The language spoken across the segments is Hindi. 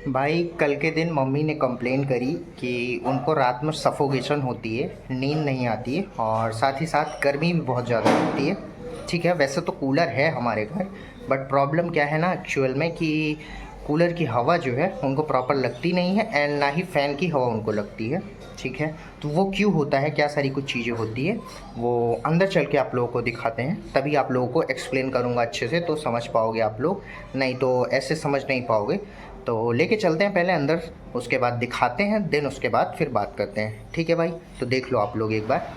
भाई कल के दिन मम्मी ने कंप्लेन करी कि उनको रात में सफोकेशन होती है, नींद नहीं आती है और साथ ही साथ गर्मी भी बहुत ज़्यादा होती है। ठीक है, वैसे तो कूलर है हमारे घर, बट प्रॉब्लम क्या है ना एक्चुअल में कि कूलर की हवा जो है उनको प्रॉपर लगती नहीं है एंड ना ही फ़ैन की हवा उनको लगती है। ठीक है, तो वो क्यों होता है, क्या सारी कुछ चीज़ें होती है, वो अंदर चल के आप लोगों को दिखाते हैं, तभी आप लोगों को एक्सप्लेन करूँगा अच्छे से, तो समझ पाओगे आप लोग, नहीं तो ऐसे समझ नहीं पाओगे। तो लेके चलते हैं पहले अंदर, उसके बाद दिखाते हैं, देन उसके बाद फिर बात करते हैं। ठीक है भाई, तो देख लो आप लोग एक बार।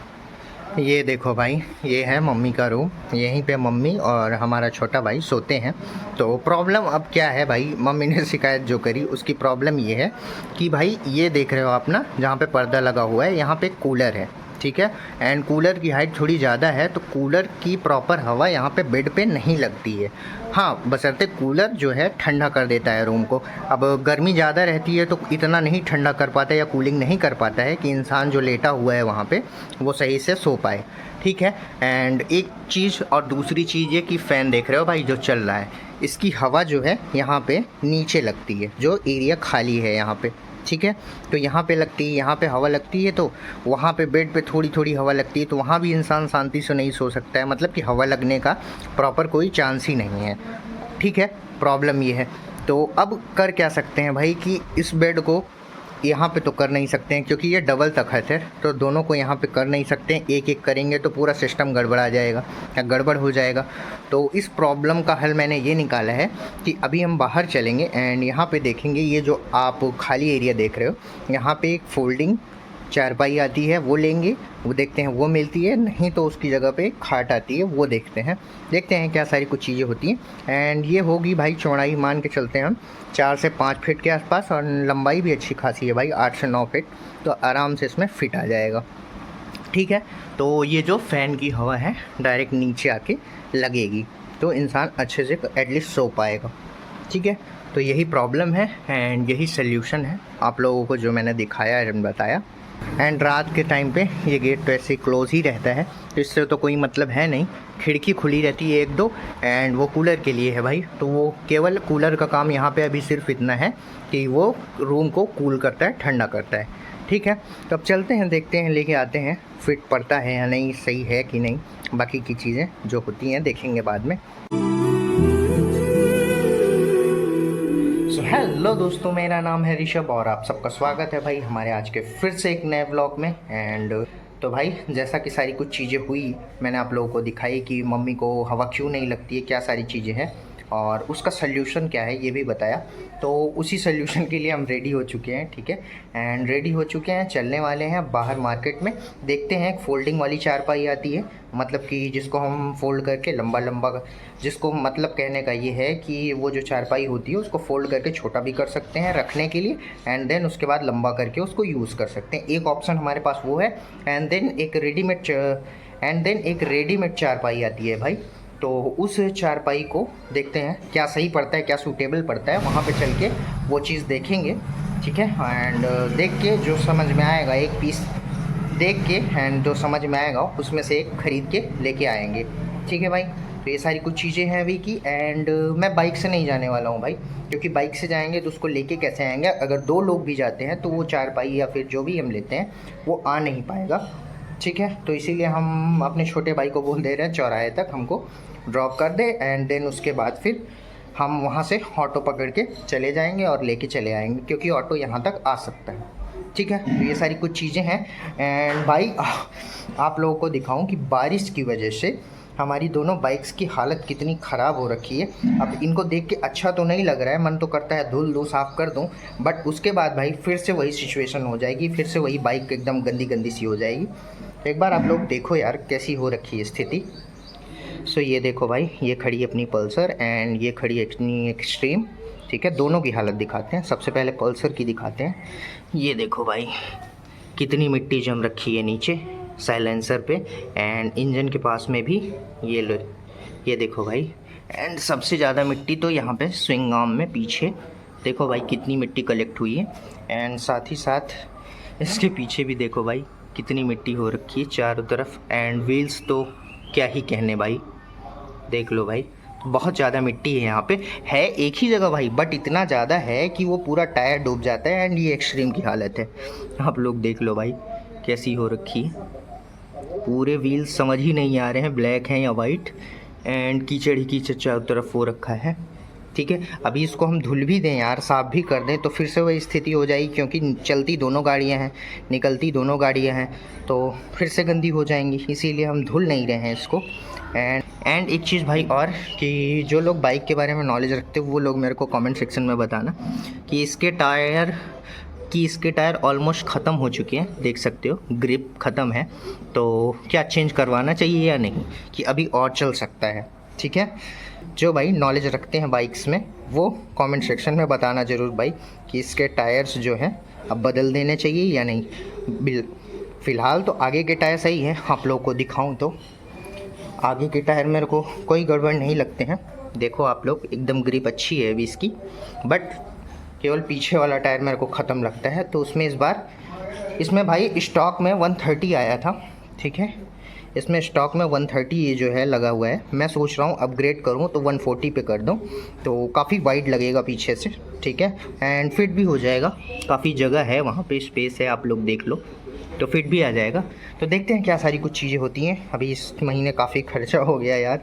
ये देखो भाई, ये है मम्मी का रूम, यहीं पे मम्मी और हमारा छोटा भाई सोते हैं। तो प्रॉब्लम अब क्या है भाई, मम्मी ने शिकायत जो करी उसकी प्रॉब्लम ये है कि भाई ये देख रहे हो आप ना, जहाँ पे पर्दा लगा हुआ है यहाँ पे कूलर है। ठीक है, एंड कूलर की हाइट थोड़ी ज़्यादा है, तो कूलर की प्रॉपर हवा यहाँ पे बेड पे नहीं लगती है। हाँ, बशर्ते कूलर जो है ठंडा कर देता है रूम को। अब गर्मी ज़्यादा रहती है तो इतना नहीं ठंडा कर पाता या कूलिंग नहीं कर पाता है कि इंसान जो लेटा हुआ है वहाँ पे वो सही से सो पाए। ठीक है, एंड एक चीज़ और दूसरी चीज़ ये कि फ़ैन देख रहे हो भाई जो चल रहा है, इसकी हवा जो है यहाँ पे नीचे लगती है, जो एरिया खाली है यहाँ पे। ठीक है, तो यहाँ पे लगती है, यहाँ पे हवा लगती है, तो वहाँ पे बेड पे थोड़ी थोड़ी हवा लगती है, तो वहाँ भी इंसान शांति से नहीं सो सकता है, मतलब कि हवा लगने का प्रॉपर कोई चांस ही नहीं है। ठीक है, प्रॉब्लम ये है। तो अब कर क्या सकते हैं भाई कि इस बेड को यहाँ पे तो कर नहीं सकते हैं क्योंकि ये डबल तख़्त है, तो दोनों को यहाँ पे कर नहीं सकते हैं। एक एक करेंगे तो पूरा सिस्टम गड़बड़ा जाएगा या गड़बड़ हो जाएगा। तो इस प्रॉब्लम का हल मैंने ये निकाला है कि अभी हम बाहर चलेंगे एंड यहाँ पे देखेंगे, ये जो आप खाली एरिया देख रहे हो, यहाँ पे एक फोल्डिंग चारपाई आती है, वो लेंगे, वो देखते हैं वो मिलती है, नहीं तो उसकी जगह पे खाट आती है, वो देखते हैं क्या सारी कुछ चीज़ें होती हैं। एंड ये होगी भाई चौड़ाई मान के चलते हैं हम 4 से 5 फीट के आसपास, और लंबाई भी अच्छी खासी है भाई 8 से 9 फीट, तो आराम से इसमें फिट आ जाएगा। ठीक है, तो ये जो फ़ैन की हवा है डायरेक्ट नीचे आके लगेगी, तो इंसान अच्छे से एटलीस्ट सो पाएगा। ठीक है, तो यही प्रॉब्लम है एंड यही सल्यूशन है आप लोगों को जो मैंने दिखाया एंड बताया। एंड रात के टाइम पे ये गेट तो ऐसे क्लोज़ ही रहता है, तो इससे तो कोई मतलब है नहीं, खिड़की खुली रहती है एक दो, एंड वो कूलर के लिए है भाई, तो वो केवल कूलर का काम यहाँ पे अभी सिर्फ इतना है कि वो रूम को कूल करता है, ठंडा करता है। ठीक है, तो अब चलते हैं, देखते हैं, लेके आते हैं, फिट पड़ता है या नहीं, सही है कि नहीं, बाकी की चीज़ें जो होती हैं देखेंगे बाद में। हेलो दोस्तों, मेरा नाम है ऋषभ और आप सबका स्वागत है भाई हमारे आज के फिर से एक नए व्लॉग में। एंड तो भाई जैसा कि सारी कुछ चीज़ें हुई, मैंने आप लोगों को दिखाई कि मम्मी को हवा क्यों नहीं लगती है, क्या सारी चीज़ें हैं और उसका सल्यूशन क्या है ये भी बताया। तो उसी सल्यूशन के लिए हम रेडी हो चुके हैं। ठीक है, एंड रेडी हो चुके हैं, चलने वाले हैं बाहर मार्केट में, देखते हैं। एक फोल्डिंग वाली चारपाई आती है, मतलब कि जिसको हम फोल्ड करके लंबा लंबा, जिसको मतलब कहने का ये है कि वो जो चारपाई होती है उसको फोल्ड करके छोटा भी कर सकते हैं रखने के लिए, एंड देन उसके बाद लंबा करके उसको यूज़ कर सकते हैं। एक ऑप्शन हमारे पास वो है। एंड देन एक रेडीमेड चारपाई आती है भाई, तो उस चारपाई को देखते हैं क्या सही पड़ता है, क्या सूटेबल पड़ता है, वहाँ पे चल के वो चीज़ देखेंगे। ठीक है, एंड देख के जो समझ में आएगा, एक पीस देख के एंड जो समझ में आएगा उसमें से एक ख़रीद के लेके आएंगे। ठीक है भाई, तो ये सारी कुछ चीज़ें हैं अभी की। एंड मैं बाइक से नहीं जाने वाला हूँ भाई, क्योंकि बाइक से जाएंगे तो उसको लेके कैसे आएंगे, अगर 2 लोग भी जाते हैं तो वो चारपाई या फिर जो भी हम लेते हैं वो आ नहीं पाएगा। ठीक है, तो इसीलिए हम अपने छोटे भाई को बोल दे रहे हैं चौराहे तक हमको ड्रॉप कर दे, एंड देन उसके बाद फिर हम वहाँ से ऑटो पकड़ के चले जाएंगे और लेके चले आएंगे, क्योंकि ऑटो यहाँ तक आ सकता है। ठीक है, तो ये सारी कुछ चीज़ें हैं। एंड भाई आप लोगों को दिखाऊं कि बारिश की वजह से हमारी दोनों बाइक्स की हालत कितनी ख़राब हो रखी है। अब इनको देख के अच्छा तो नहीं लग रहा है, मन तो करता है धुल दूँ, साफ़ कर दूँ, बट उसके बाद भाई फिर से वही सिचुएशन हो जाएगी, फिर से वही बाइक एकदम गंदी गंदी सी हो जाएगी। एक बार आप लोग देखो यार कैसी हो रखी है स्थिति। सो ये देखो भाई, ये खड़ी अपनी पल्सर एंड ये खड़ी अपनी एक्सट्रीम। ठीक है, दोनों की हालत दिखाते हैं, सबसे पहले पल्सर की दिखाते हैं। ये देखो भाई कितनी मिट्टी जम रखी है नीचे साइलेंसर पे, एंड इंजन के पास में भी ये लो, ये देखो भाई। एंड सबसे ज़्यादा मिट्टी तो यहाँ पे स्विंग आर्म में पीछे देखो भाई कितनी मिट्टी कलेक्ट हुई है, एंड साथ ही साथ इसके पीछे भी देखो भाई कितनी मिट्टी हो रखी है चारों तरफ। एंड व्हील्स तो क्या ही कहने भाई, देख लो भाई, बहुत ज़्यादा मिट्टी है यहाँ पे, है एक ही जगह भाई, बट इतना ज़्यादा है कि वो पूरा टायर डूब जाता है। एंड ये एक्सट्रीम की हालत है, आप लोग देख लो भाई कैसी हो रखी है। पूरे व्हील्स समझ ही नहीं आ रहे हैं ब्लैक हैं या वाइट, एंड कीचड़ ही कीचड़ चारों तरफ हो रखा है। ठीक है, अभी इसको हम धुल भी दें यार, साफ़ भी कर दें, तो फिर से वही स्थिति हो जाएगी, क्योंकि चलती दोनों गाड़ियां हैं, निकलती दोनों गाड़ियां हैं, तो फिर से गंदी हो जाएंगी। इसीलिए हम धुल नहीं रहे हैं इसको। एंड एक चीज़ भाई और, कि जो लोग बाइक के बारे में नॉलेज रखते हो वो लोग मेरे को कमेंट सेक्शन में बताना कि इसके टायर ऑलमोस्ट ख़त्म हो चुके हैं, देख सकते हो ग्रिप ख़त्म है, तो क्या चेंज करवाना चाहिए या नहीं, कि अभी और चल सकता है। ठीक है, जो भाई नॉलेज रखते हैं बाइक्स में वो कमेंट सेक्शन में बताना ज़रूर भाई कि इसके टायर्स जो हैं अब बदल देने चाहिए या नहीं। फ़िलहाल तो आगे के टायर सही हैं, आप लोगों को दिखाऊं तो आगे के टायर मेरे को कोई गड़बड़ नहीं लगते हैं। देखो आप लोग, एकदम ग्रिप अच्छी है अभी इसकी, बट केवल पीछे वाला टायर मेरे को ख़त्म लगता है। तो उसमें इस बार इसमें भाई स्टॉक में 130 आया था। ठीक है, इसमें स्टॉक में 130 ये जो है लगा हुआ है। मैं सोच रहा हूँ अपग्रेड करूँ तो 140 पे कर दूँ, तो काफ़ी वाइड लगेगा पीछे से। ठीक है, एंड फिट भी हो जाएगा, काफ़ी जगह है वहाँ पे, स्पेस है, आप लोग देख लो, तो फिट भी आ जाएगा। तो देखते हैं क्या सारी कुछ चीज़ें होती हैं। अभी इस महीने काफ़ी खर्चा हो गया यार,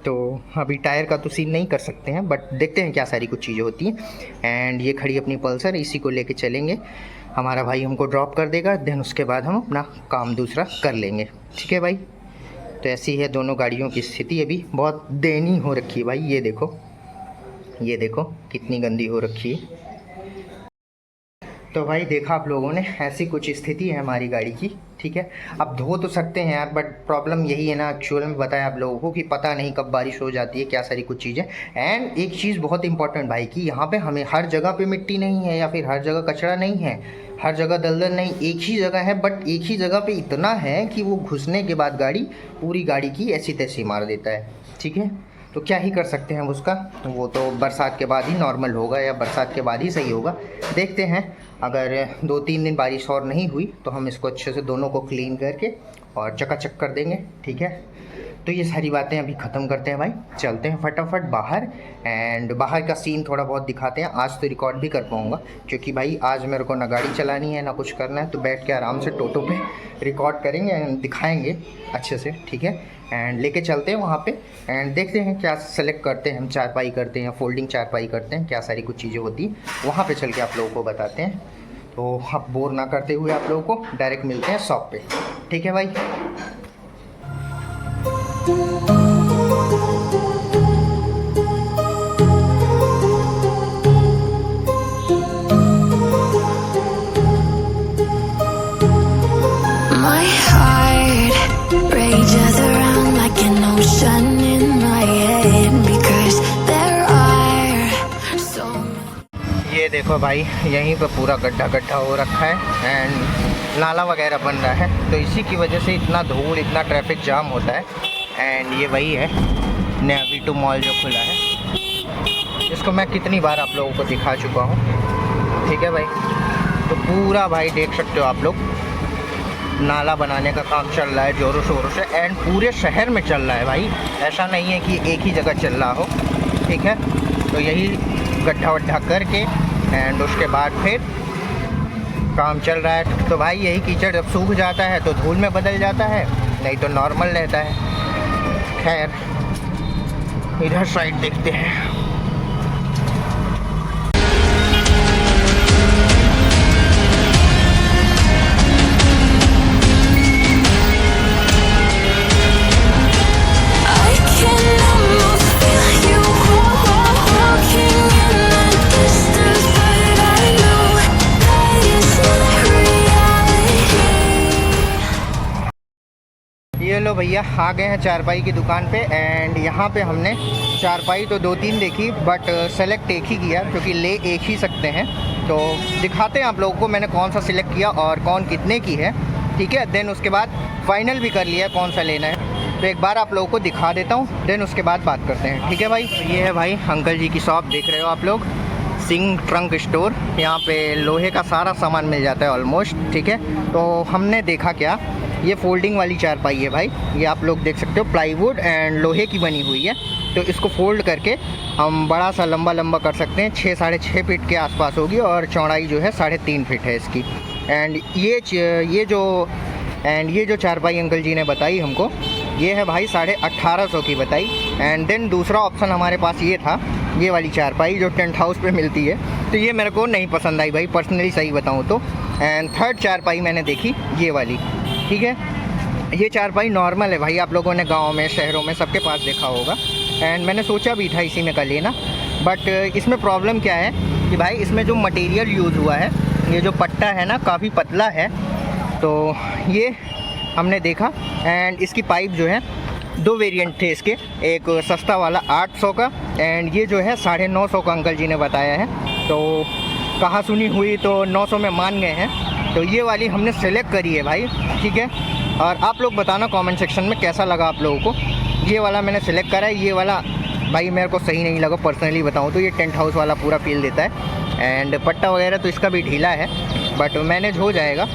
तो अभी टायर का तो सीन नहीं कर सकते हैं, बट देखते हैं क्या सारी कुछ चीज़ें होती हैं। एंड ये खड़ी अपनी पल्सर, इसी को लेके चलेंगे, हमारा भाई हमको ड्रॉप कर देगा, देन उसके बाद हम अपना काम दूसरा कर लेंगे। ठीक है भाई, तो ऐसी है दोनों गाड़ियों की स्थिति। अभी बहुत दयनीय हो रखी है भाई, ये देखो कितनी गंदी हो रखी है। तो भाई देखा आप लोगों ने, ऐसी कुछ स्थिति है हमारी गाड़ी की। ठीक है, अब धो तो सकते हैं यार, बट प्रॉब्लम यही है ना, एक्चुअल में बताया आप लोगों को कि पता नहीं कब बारिश हो जाती है, क्या सारी कुछ चीज़ें। एंड एक चीज़ बहुत इंपॉर्टेंट भाई, कि यहाँ पे हमें हर जगह पे मिट्टी नहीं है या फिर हर जगह कचरा नहीं है, हर जगह दलदल नहीं, एक ही जगह है, बट एक ही जगह पे इतना है कि वो घुसने के बाद पूरी गाड़ी की ऐसी तैसी मार देता है। ठीक है, तो क्या ही कर सकते हैं उसका, वो तो बरसात के बाद ही नॉर्मल होगा या बरसात के बाद ही सही होगा। देखते हैं, अगर 2-3 दिन बारिश और नहीं हुई तो हम इसको अच्छे से दोनों को क्लीन करके और चकाचक कर देंगे। ठीक है, तो ये सारी बातें अभी ख़त्म करते हैं भाई, चलते हैं फटाफट बाहर, एंड बाहर का सीन थोड़ा बहुत दिखाते हैं। आज तो रिकॉर्ड भी कर पाऊँगा, क्योंकि भाई आज मेरे को ना गाड़ी चलानी है ना कुछ करना है, तो बैठ के आराम से टोटो पे रिकॉर्ड करेंगे एंड दिखाएंगे अच्छे से। ठीक है, एंड लेके चलते हैं वहाँ पे, एंड देखते हैं क्या सेलेक्ट करते हैं, हम चारपाई करते हैं, फोल्डिंग चारपाई करते हैं, क्या सारी कुछ चीज़ें होती हैं वहाँ पे चल के आप लोगों को बताते हैं। तो आप बोर ना करते हुए आप लोगों को डायरेक्ट मिलते हैं शॉप पे। ठीक है भाई। My heart rages around like an ocean in my head because there are so many. ये देखो भाई, यहीं पे पूरा गड्ढा गड्ढा हो रखा है एंड नाला वगैरह बन रहा है, तो इसी की वजह से इतना धूल, इतना ट्रैफिक जाम होता है। एंड ये वही है नया V2 मॉल जो खुला है, इसको मैं कितनी बार आप लोगों को दिखा चुका हूँ। ठीक है भाई, तो पूरा भाई देख सकते हो आप लोग, नाला बनाने का काम चल रहा है ज़ोरों शोरों से, एंड पूरे शहर में चल रहा है भाई, ऐसा नहीं है कि एक ही जगह चल रहा हो। ठीक है, तो यही गड्ढा वड्ढा करके एंड उसके बाद फिर काम चल रहा है। तो भाई यही कीचड़ जब सूख जाता है तो धूल में बदल जाता है, नहीं तो नॉर्मल रहता है। खैर इधर साइड देखते हैं। I can almost feel you walking in the distance, but I know that it's not reality. ये लो भैया, आ गए हैं चारपाई की दुकान पे, एंड यहाँ पे हमने चारपाई तो 2-3 देखी, बट सेलेक्ट एक ही किया, क्योंकि ले एक ही सकते हैं। तो दिखाते हैं आप लोगों को मैंने कौन सा सिलेक्ट किया और कौन कितने की है। ठीक है, देन उसके बाद फाइनल भी कर लिया कौन सा लेना है, तो एक बार आप लोगों को दिखा देता हूँ, देन उसके बाद बात करते हैं। ठीक है भाई, ये है भाई अंकल जी की शॉप, देख रहे हो आप लोग, सिंह ट्रंक स्टोर। यहाँ पे लोहे का सारा सामान मिल जाता है ऑलमोस्ट। ठीक है, तो हमने देखा क्या ये फोल्डिंग वाली चारपाई है भाई, ये आप लोग देख सकते हो, प्लाईवुड एंड लोहे की बनी हुई है। तो इसको फोल्ड करके हम बड़ा सा लंबा कर सकते हैं, 6 साढ़े 6 फीट के आसपास होगी और चौड़ाई जो है 3.5 फीट है इसकी। एंड ये जो चारपाई अंकल जी ने बताई हमको, ये है भाई 1850 की बताई। एंड देन दूसरा ऑप्शन हमारे पास ये था, ये वाली चारपाई जो टेंट हाउस पे मिलती है, तो ये मेरे को नहीं पसंद आई भाई, पर्सनली सही बताऊँ तो। एंड थर्ड चारपाई मैंने देखी ये वाली, ठीक है। ये चारपाई नॉर्मल है भाई, आप लोगों ने गांव में शहरों में सबके पास देखा होगा। एंड मैंने सोचा भी था इसी में का लेना, बट इसमें प्रॉब्लम क्या है कि भाई इसमें जो मटेरियल यूज़ हुआ है, ये जो पट्टा है ना काफ़ी पतला है, तो ये हमने देखा। एंड इसकी पाइप जो है 2 वेरिएंट थे इसके, एक सस्ता वाला 800 का एंड ये जो है 950 का अंकल जी ने बताया है। तो कहा सुनी हुई तो 900 में मान गए हैं, तो ये वाली हमने सेलेक्ट करी है भाई, ठीक है। और आप लोग बताना कमेंट सेक्शन में कैसा लगा आप लोगों को। ये वाला मैंने सेलेक्ट करा है, ये वाला भाई मेरे को सही नहीं लगा, पर्सनली बताऊँ तो। ये टेंट हाउस वाला पूरा फील देता है एंड पट्टा वगैरह तो इसका भी ढीला है, बट मैनेज हो जाएगा,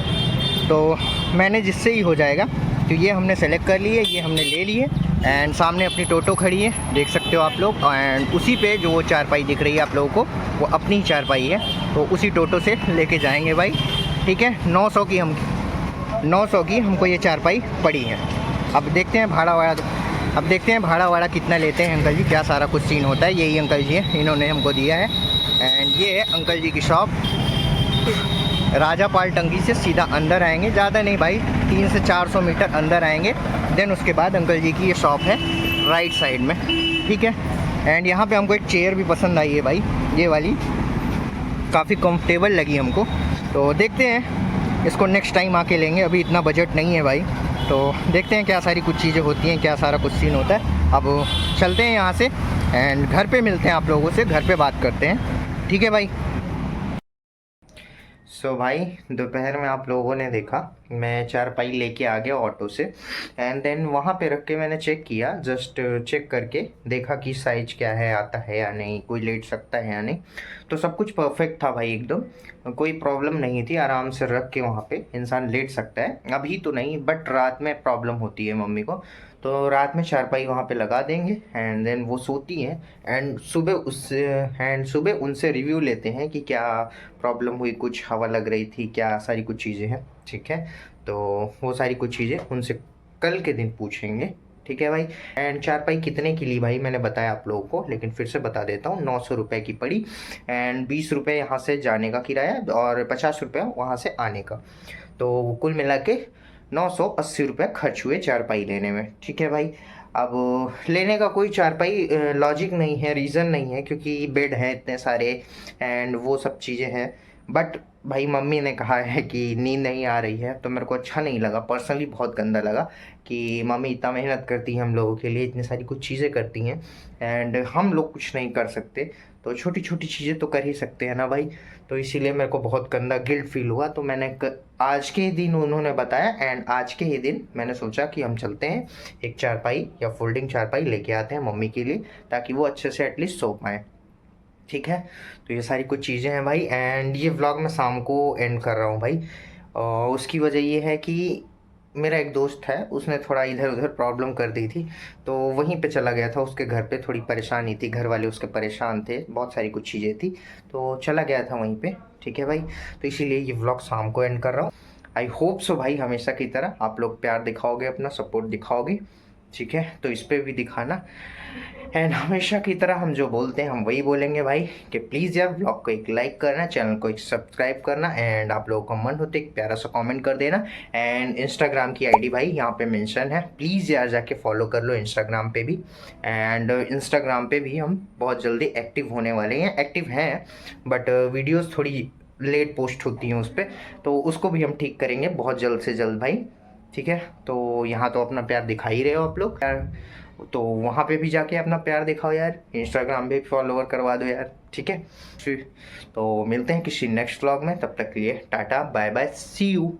तो मैनेज जिससे ही हो जाएगा। तो ये हमने सेलेक्ट कर ली है, ये हमने ले ली है। एंड सामने अपनी टोटो खड़ी है, देख सकते हो आप लोग। एंड उसी पे जो वो चारपाई दिख रही है आप लोगों को, वो अपनी चारपाई है, तो उसी टोटो से लेके जाएंगे भाई, ठीक है। 900 की हमको ये चारपाई पड़ी है। अब देखते हैं भाड़ा वाड़ा कितना लेते हैं अंकल जी, क्या सारा कुछ सीन होता है। यही अंकल जी है, इन्होंने हमको दिया है। एंड ये है अंकल जी की शॉप, राजापाल टंकी से सीधा अंदर आएंगे, ज़्यादा नहीं भाई, 300 से 400 मीटर अंदर आएंगे। देन उसके बाद अंकल जी की ये शॉप है राइट साइड में, ठीक है। एंड यहाँ पे हमको एक चेयर भी पसंद आई है भाई, ये वाली काफ़ी कंफर्टेबल लगी हमको। तो देखते हैं, इसको नेक्स्ट टाइम आके लेंगे, अभी इतना बजट नहीं है भाई। तो देखते हैं क्या सारी कुछ चीज़ें होती हैं, क्या सारा कुछ सीन होता है। अब चलते हैं यहाँ से एंड घर पे मिलते हैं आप लोगों से, घर पे बात करते हैं, ठीक है भाई। सो भाई दोपहर में आप लोगों ने देखा मैं चारपाई लेके आ गया ऑटो से। एंड देन वहाँ पे रख के मैंने चेक किया, जस्ट चेक करके देखा कि साइज क्या है, आता है या नहीं, कोई लेट सकता है या नहीं। तो सब कुछ परफेक्ट था भाई, एकदम कोई प्रॉब्लम नहीं थी। आराम से रख के वहाँ पे इंसान लेट सकता है, अभी तो नहीं, बट रात में प्रॉब्लम होती है मम्मी को। तो रात में चारपाई वहाँ पे लगा देंगे एंड देन वो सोती हैं। एंड सुबह उनसे रिव्यू लेते हैं कि क्या प्रॉब्लम हुई, कुछ हवा लग रही थी क्या, सारी कुछ चीज़ें हैं, ठीक है। तो वो सारी कुछ चीज़ें उनसे कल के दिन पूछेंगे, ठीक है भाई। एंड चारपाई कितने की ली भाई मैंने बताया आप लोगों को, लेकिन फिर से बता देता हूँ, 900 रुपये की पड़ी। एंड 20 रुपये यहाँ से जाने का किराया और 50 रुपये वहाँ से आने का, तो कुल मिला के 980 रुपये खर्च हुए चारपाई लेने में, ठीक है भाई। अब लेने का कोई चारपाई लॉजिक नहीं है, रीज़न नहीं है, क्योंकि बेड हैं इतने सारे एंड वो सब चीज़ें हैं। बट भाई मम्मी ने कहा है कि नींद नहीं आ रही है, तो मेरे को अच्छा नहीं लगा, पर्सनली बहुत गंदा लगा कि मम्मी इतना मेहनत करती है हम लोगों के लिए, इतनी सारी कुछ चीज़ें करती हैं एंड हम लोग कुछ नहीं कर सकते, तो छोटी छोटी चीज़ें तो कर ही सकते हैं ना भाई। तो इसीलिए मेरे को बहुत गंदा गिल्ट फील हुआ। तो मैंने आज के ही दिन उन्होंने बताया एंड आज के ही दिन मैंने सोचा कि हम चलते हैं, एक चारपाई या फोल्डिंग चारपाई लेके आते हैं मम्मी के लिए, ताकि वो अच्छे से एटलीस्ट सो पाएँ, ठीक है। तो ये सारी कुछ चीज़ें हैं भाई। एंड ये व्लॉग मैं शाम को एंड कर रहा हूँ भाई, और उसकी वजह ये है कि मेरा एक दोस्त है, उसने थोड़ा इधर उधर प्रॉब्लम कर दी थी, तो वहीं पे चला गया था। उसके घर पे थोड़ी परेशानी थी, घर वाले उसके परेशान थे, बहुत सारी कुछ चीज़ें थी, तो चला गया था वहीं पे, ठीक है भाई। तो इसीलिए ये व्लॉग शाम को एंड कर रहा हूँ। आई होप सो भाई हमेशा की तरह आप लोग प्यार दिखाओगे, अपना सपोर्ट दिखाओगे, ठीक है। तो इस पर भी दिखाना। एंड हमेशा की तरह हम जो बोलते हैं हम वही बोलेंगे भाई, कि प्लीज़ यार ब्लॉग को एक लाइक करना, चैनल को एक सब्सक्राइब करना, एंड आप लोगों का मन होते एक प्यारा सा कमेंट कर देना। एंड इंस्टाग्राम की आईडी भाई यहाँ पे मेंशन है, प्लीज़ यार जाके फॉलो कर लो इंस्टाग्राम पे भी। एंड इंस्टाग्राम पे भी हम बहुत जल्दी एक्टिव होने वाले हैं, एक्टिव हैं बट वीडियोज़ थोड़ी लेट पोस्ट होती हैं उस पर, तो उसको भी हम ठीक करेंगे बहुत जल्द से जल्द भाई, ठीक है। तो यहाँ तो अपना प्यार दिखा ही रहे हो आप लोग यार, तो वहाँ पे भी जाके अपना प्यार दिखाओ यार, इंस्टाग्राम पे फॉलोवर करवा दो यार, ठीक है। तो मिलते हैं किसी नेक्स्ट व्लॉग में, तब तक के लिए tata bye bye, see you.